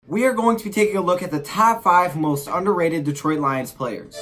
We are going to be taking a look at the top 5 most underrated Detroit Lions players.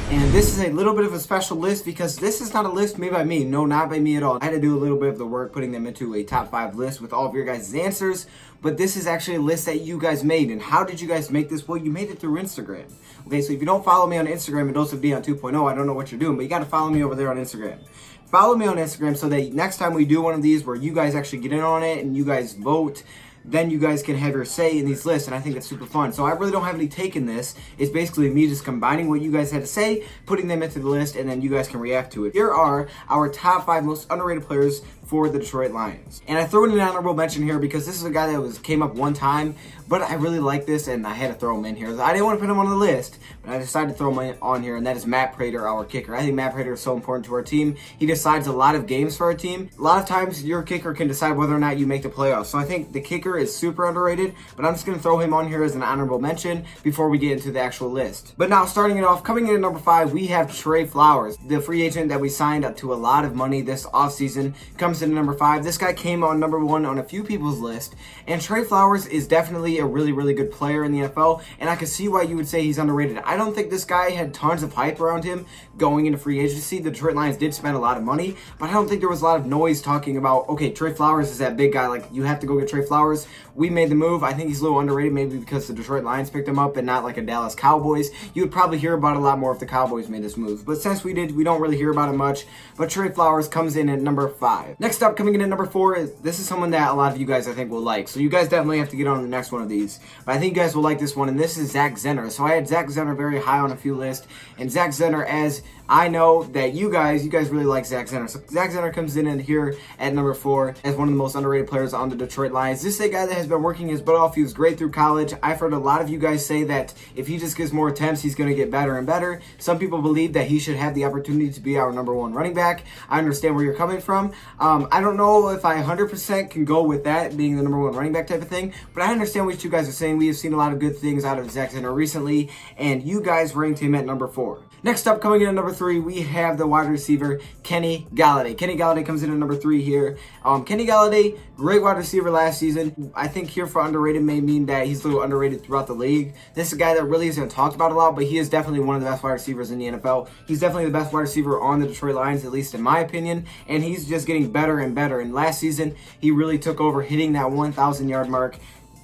And this is a little bit of a special list because this is not a list made by me. No, not by me at all. I had to do a little bit of the work putting them into a top 5 list with all of your guys' answers. But this is actually a list that you guys made. And how did you guys make this? Well, you made it through Instagram. Okay, so if you don't follow me on Instagram at DoseOfDion 2.0, I don't know what you're doing, but you got to follow me over there on Instagram. Follow me on Instagram so that next time we do one of these where you guys actually get in on it and you guys vote, then you guys can have your say in these lists, and I think it's super fun. So I really don't have any take in this. It's basically me just combining what you guys had to say, putting them into the list, and then you guys can react to it. Here are our top 5 most underrated players for the Detroit Lions. And I threw in an honorable mention here because this is a guy that came up one time, but I really like this and I had to throw him in here. I didn't want to put him on the list, but I decided to throw him on here, and that is Matt Prater, our kicker. I think Matt Prater is so important to our team. He decides a lot of games for our team. A lot of times your kicker can decide whether or not you make the playoffs. So I think the kicker is super underrated, but I'm just going to throw him on here as an honorable mention before we get into the actual list. But now starting it off, coming in at number 5, we have Trey Flowers, the free agent that we signed up to a lot of money this offseason, comes in at number 5. This guy came on number 1 on a few people's list, and Trey Flowers is definitely a really, really good player in the NFL, and I can see why you would say he's underrated. I don't think this guy had tons of hype around him going into free agency. The Detroit Lions did spend a lot of money, but I don't think there was a lot of noise talking about, okay, Trey Flowers is that big guy, like you have to go get Trey Flowers. We made the move. I think he's a little underrated, maybe because the Detroit Lions picked him up and not like a Dallas Cowboys. You would probably hear about it a lot more if the Cowboys made this move, but since we did, we don't really hear about it much. But Trey Flowers comes in at number 5. Next up, coming in at number 4, this is someone that a lot of you guys I think will like, so you guys definitely have to get on the next one of these, but I think you guys will like this one, and this is Zack Zenner. So I had Zack Zenner very high on a few lists, and Zack Zenner, as I know that you guys really like Zack Zenner. So Zack Zenner comes in here at number 4 as one of the most underrated players on the Detroit Lions. This is a guy that has been working his butt off. He was great through college. I've heard a lot of you guys say that if he just gets more attempts, he's going to get better and better. Some people believe that he should have the opportunity to be our number 1 running back. I understand where you're coming from. I don't know if I 100% can go with that being the number 1 running back type of thing, but I understand what you guys are saying. We have seen a lot of good things out of Zack Zenner recently, and you guys ranked him at number 4. Next up, coming in at number 3, we have the wide receiver, Kenny Golladay. Kenny Golladay comes in at number 3 here. Kenny Golladay, great wide receiver last season. I think here for underrated may mean that he's a little underrated throughout the league. This is a guy that really isn't talked about a lot, but he is definitely one of the best wide receivers in the NFL. He's definitely the best wide receiver on the Detroit Lions, at least in my opinion, and he's just getting better and better. And last season, he really took over, hitting that 1,000-yard mark.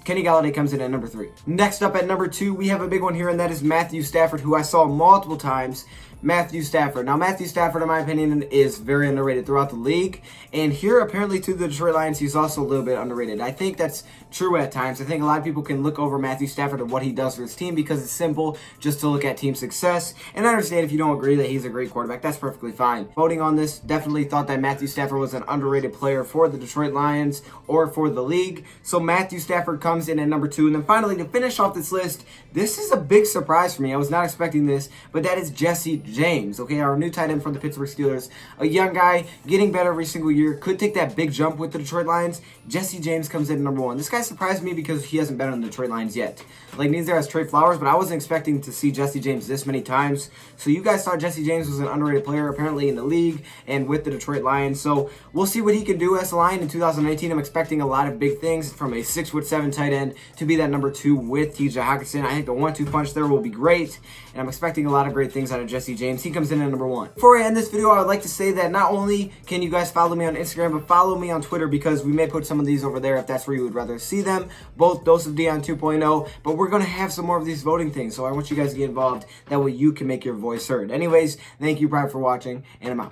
Kenny Golladay comes in at number 3. Next up at number 2, we have a big one here, and that is Matthew Stafford, who I saw multiple times. Matthew Stafford. Now, Matthew Stafford, in my opinion, is very underrated throughout the league. And here, apparently, to the Detroit Lions, he's also a little bit underrated. I think that's true at times. I think a lot of people can look over Matthew Stafford and what he does for his team because it's simple just to look at team success. And I understand if you don't agree that he's a great quarterback, that's perfectly fine. Voting on this, definitely thought that Matthew Stafford was an underrated player for the Detroit Lions or for the league. So Matthew Stafford comes in at number 2. And then finally, to finish off this list, this is a big surprise for me. I was not expecting this, but that is Jesse James, okay, our new tight end from the Pittsburgh Steelers. A young guy, getting better every single year, could take that big jump with the Detroit Lions. Jesse James comes in at number 1. This guy surprised me because he hasn't been on the Detroit Lions yet. Like, neither has Trey Flowers, but I wasn't expecting to see Jesse James this many times. So you guys thought Jesse James was an underrated player, apparently, in the league and with the Detroit Lions. So we'll see what he can do as a Lion in 2019. I'm expecting a lot of big things from a 6'7" tight end to be that number 2 with TJ Hockenson. I think the 1-2 punch there will be great, and I'm expecting a lot of great things out of Jesse James. He comes in at number 1. Before I end this video, I would like to say that not only can you guys follow me on Instagram, but follow me on Twitter because we may put some of these over there if that's where you would rather see them. Both DoseOfDion 2.0, but we're going to have some more of these voting things, so I want you guys to get involved. That way you can make your voice heard. Anyways, thank you, Pride, for watching, and I'm out.